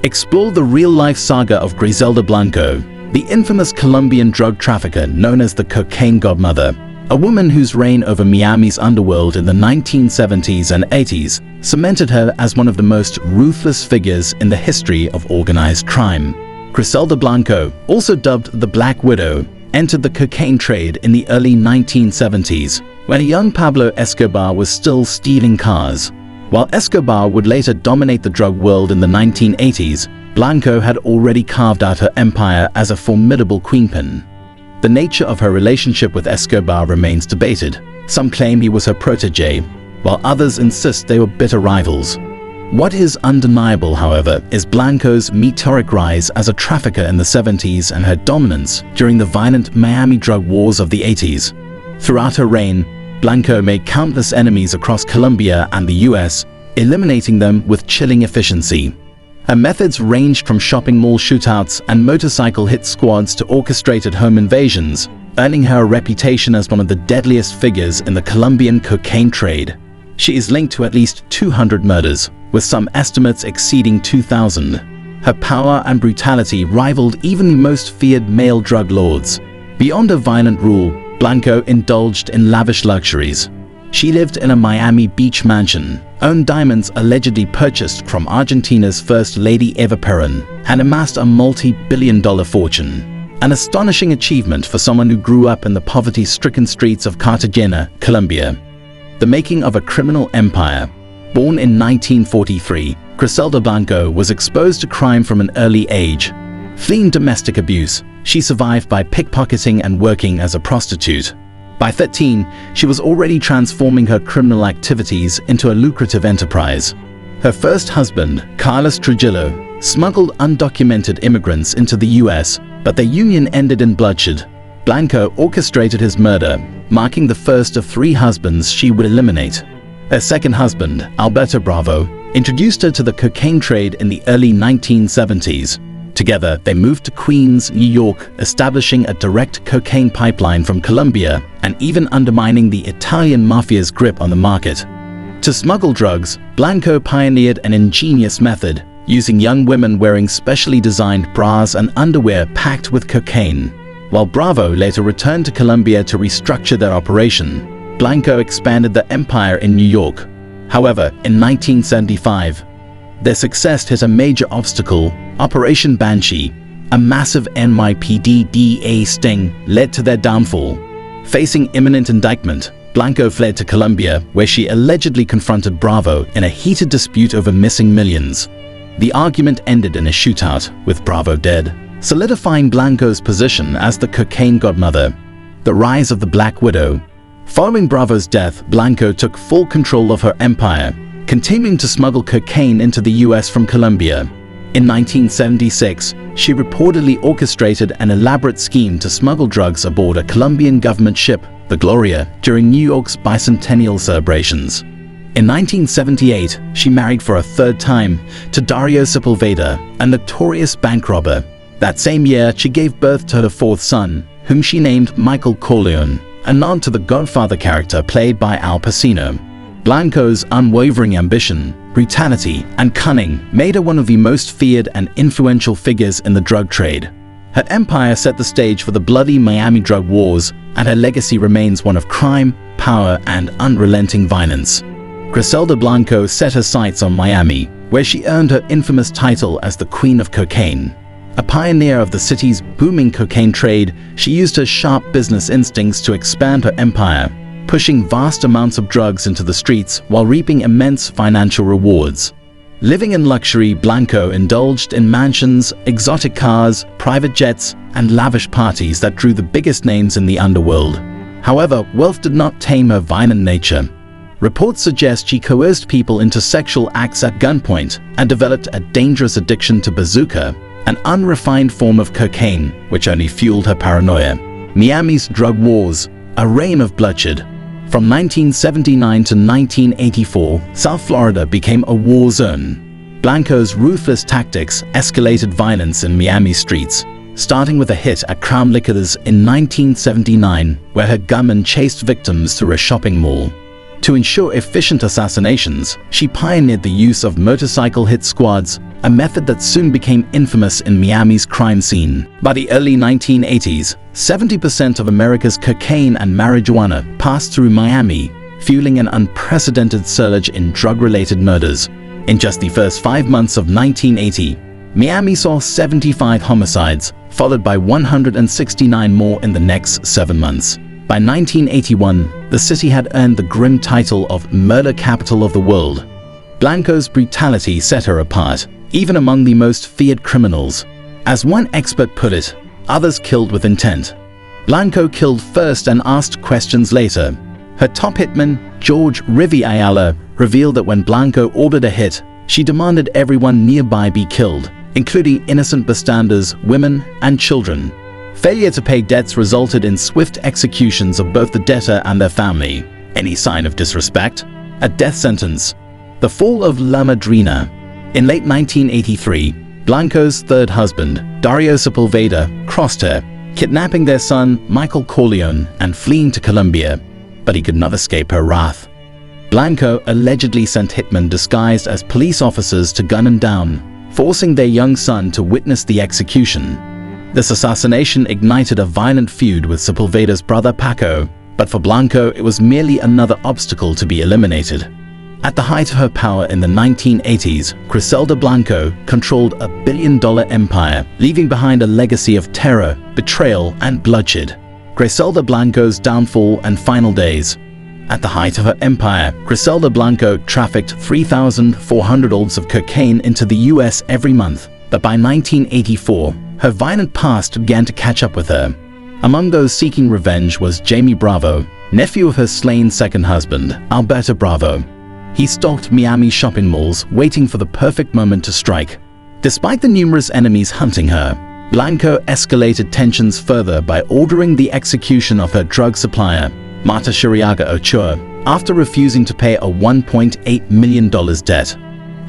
explore the real-life saga of Griselda Blanco, the infamous Colombian drug trafficker known as the Cocaine Godmother, a woman whose reign over Miami's underworld in the 1970s and 80s cemented her as one of the most ruthless figures in the history of organized crime. Griselda Blanco, also dubbed the Black Widow, entered the cocaine trade in the early 1970s, when a young Pablo Escobar was still stealing cars. While Escobar would later dominate the drug world in the 1980s, Blanco had already carved out her empire as a formidable queenpin. The nature of her relationship with Escobar remains debated. Some claim he was her protege, while others insist they were bitter rivals. What is undeniable, however, is Blanco's meteoric rise as a trafficker in the 70s and her dominance during the violent Miami drug wars of the 80s. Throughout her reign, Blanco made countless enemies across Colombia and the US, eliminating them with chilling efficiency. Her methods ranged from shopping mall shootouts and motorcycle hit squads to orchestrated home invasions, earning her a reputation as one of the deadliest figures in the Colombian cocaine trade. She is linked to at least 200 murders, with some estimates exceeding 2,000. Her power and brutality rivaled even the most feared male drug lords. Beyond a violent rule, Blanco indulged in lavish luxuries. She lived in a Miami Beach mansion, owned diamonds allegedly purchased from Argentina's First Lady Eva Perón, and amassed a multi-billion-dollar fortune. An astonishing achievement for someone who grew up in the poverty-stricken streets of Cartagena, Colombia. The making of a criminal empire. Born in 1943, Griselda Blanco was exposed to crime from an early age. Fleeing domestic abuse, she survived by pickpocketing and working as a prostitute. By 13, she was already transforming her criminal activities into a lucrative enterprise. Her first husband, Carlos Trujillo, smuggled undocumented immigrants into the US, but their union ended in bloodshed. Blanco orchestrated his murder, marking the first of 3 husbands she would eliminate. Her second husband, Alberto Bravo, introduced her to the cocaine trade in the early 1970s. Together, they moved to Queens, New York, establishing a direct cocaine pipeline from Colombia and even undermining the Italian mafia's grip on the market. To smuggle drugs, Blanco pioneered an ingenious method, using young women wearing specially designed bras and underwear packed with cocaine. While Bravo later returned to Colombia to restructure their operation, Blanco expanded their empire in New York. However, in 1975, their success hit a major obstacle. Operation Banshee, a massive NYPD DEA sting, led to their downfall. Facing imminent indictment, Blanco fled to Colombia, where she allegedly confronted Bravo in a heated dispute over missing millions. The argument ended in a shootout, with Bravo dead, solidifying Blanco's position as the Cocaine Godmother. The rise of the Black Widow. Following Bravo's death, Blanco took full control of her empire, continuing to smuggle cocaine into the US from Colombia. In 1976, she reportedly orchestrated an elaborate scheme to smuggle drugs aboard a Colombian government ship, the Gloria, during New York's bicentennial celebrations. In 1978, she married for a 3rd time to Dario Sepulveda, a notorious bank robber. That same year, she gave birth to her 4th son, whom she named Michael Corleone, a nod to the Godfather character played by Al Pacino. Blanco's unwavering ambition, brutality, and cunning made her one of the most feared and influential figures in the drug trade. Her empire set the stage for the bloody Miami drug wars, and her legacy remains one of crime, power, and unrelenting violence. Griselda Blanco set her sights on Miami, where she earned her infamous title as the Queen of Cocaine. A pioneer of the city's booming cocaine trade, she used her sharp business instincts to expand her empire, pushing vast amounts of drugs into the streets while reaping immense financial rewards. Living in luxury, Blanco indulged in mansions, exotic cars, private jets, and lavish parties that drew the biggest names in the underworld. However, wealth did not tame her violent nature. Reports suggest she coerced people into sexual acts at gunpoint and developed a dangerous addiction to bazooka, an unrefined form of cocaine, which only fueled her paranoia. Miami's drug wars, a reign of bloodshed. From 1979 to 1984, South Florida became a war zone. Blanco's ruthless tactics escalated violence in Miami streets, starting with a hit at Crown Liquors in 1979, where her gunman chased victims through a shopping mall. To ensure efficient assassinations, she pioneered the use of motorcycle hit squads, a method that soon became infamous in Miami's crime scene. By the early 1980s, 70% of America's cocaine and marijuana passed through Miami, fueling an unprecedented surge in drug-related murders. In just the first 5 months of 1980, Miami saw 75 homicides, followed by 169 more in the next 7 months. By 1981, the city had earned the grim title of murder capital of the world. Blanco's brutality set her apart, even among the most feared criminals. As one expert put it, others killed with intent. Blanco killed first and asked questions later. Her top hitman, George "Rivi" Ayala, revealed that when Blanco ordered a hit, she demanded everyone nearby be killed, including innocent bystanders, women, and children. Failure to pay debts resulted in swift executions of both the debtor and their family. Any sign of disrespect? A death sentence. The fall of La Madrina. In late 1983, Blanco's third husband, Dario Sepulveda, crossed her, kidnapping their son, Michael Corleone, and fleeing to Colombia. But he could not escape her wrath. Blanco allegedly sent hitmen disguised as police officers to gun him down, forcing their young son to witness the execution. This assassination ignited a violent feud with Sepulveda's brother Paco, but for Blanco it was merely another obstacle to be eliminated. At the height of her power in the 1980s, Griselda Blanco controlled a billion-dollar empire, leaving behind a legacy of terror, betrayal, and bloodshed. Griselda Blanco's downfall and final days. At the height of her empire, Griselda Blanco trafficked 3,400 ounces of cocaine into the US every month, but by 1984, her violent past began to catch up with her. Among those seeking revenge was Jamie Bravo, nephew of her slain second husband, Alberto Bravo. He stalked Miami shopping malls, waiting for the perfect moment to strike. Despite the numerous enemies hunting her, Blanco escalated tensions further by ordering the execution of her drug supplier, Marta Shiriaga Ochoa, after refusing to pay a $1.8 million debt.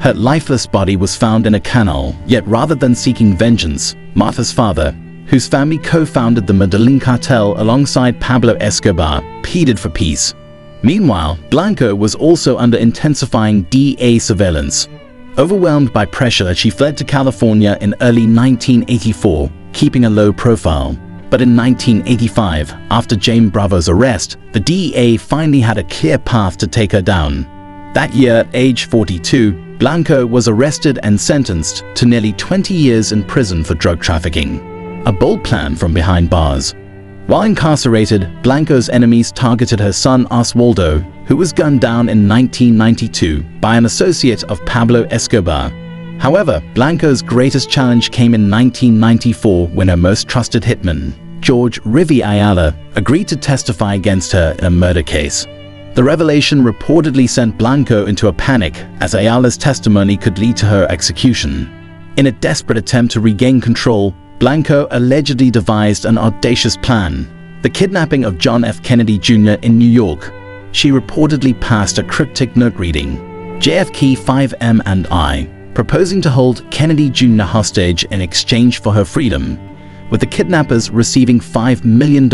Her lifeless body was found in a canal, yet rather than seeking vengeance, Marta's father, whose family co-founded the Medellin cartel alongside Pablo Escobar, pleaded for peace. Meanwhile, Blanco was also under intensifying DEA surveillance. Overwhelmed by pressure, she fled to California in early 1984, keeping a low profile. But in 1985, after Jamie Bravo's arrest, the DEA finally had a clear path to take her down. That year, at age 42, Blanco was arrested and sentenced to nearly 20 years in prison for drug trafficking. A bold plan from behind bars. While incarcerated, Blanco's enemies targeted her son Oswaldo, who was gunned down in 1992 by an associate of Pablo Escobar. However, Blanco's greatest challenge came in 1994 when her most trusted hitman, George "Rivi" Ayala, agreed to testify against her in a murder case. The revelation reportedly sent Blanco into a panic, as Ayala's testimony could lead to her execution. In a desperate attempt to regain control, Blanco allegedly devised an audacious plan: the kidnapping of John F. Kennedy Jr. in New York. She reportedly passed a cryptic note reading, JFK 5M and I, proposing to hold Kennedy Jr. hostage in exchange for her freedom, with the kidnappers receiving $5 million.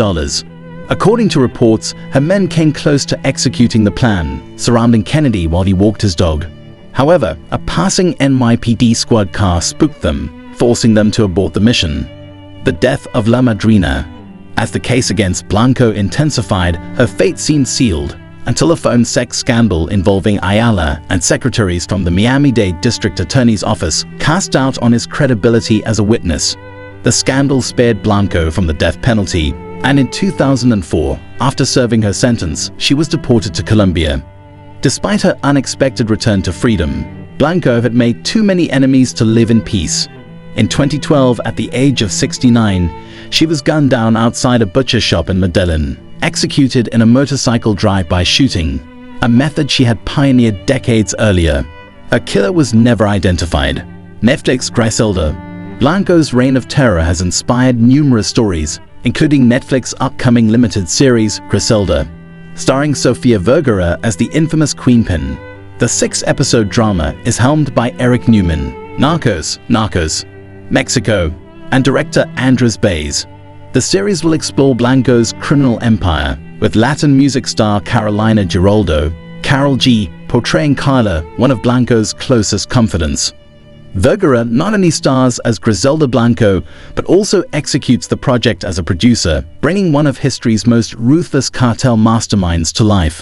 According to reports, her men came close to executing the plan, surrounding Kennedy while he walked his dog. However, a passing NYPD squad car spooked them, forcing them to abort the mission. The death of La Madrina. As the case against Blanco intensified, her fate seemed sealed, until a phone sex scandal involving Ayala and secretaries from the Miami-Dade District Attorney's Office cast doubt on his credibility as a witness. The scandal spared Blanco from the death penalty, and in 2004, after serving her sentence, she was deported to Colombia. Despite her unexpected return to freedom, Blanco had made too many enemies to live in peace. In 2012, at the age of 69, she was gunned down outside a butcher shop in Medellin, executed in a motorcycle drive-by shooting, a method she had pioneered decades earlier. Her killer was never identified. Netflix Griselda Blanco's reign of terror has inspired numerous stories, including Netflix's upcoming limited series, Griselda, starring Sofia Vergara as the infamous Queenpin. The 6-episode drama is helmed by Eric Newman, Narcos, Mexico, and director Andres Baez. The series will explore Blanco's criminal empire, with Latin music star Carolina Giraldo, Karol G, portraying Carla, one of Blanco's closest confidants. Vergara not only stars as Griselda Blanco, but also executes the project as a producer, bringing one of history's most ruthless cartel masterminds to life.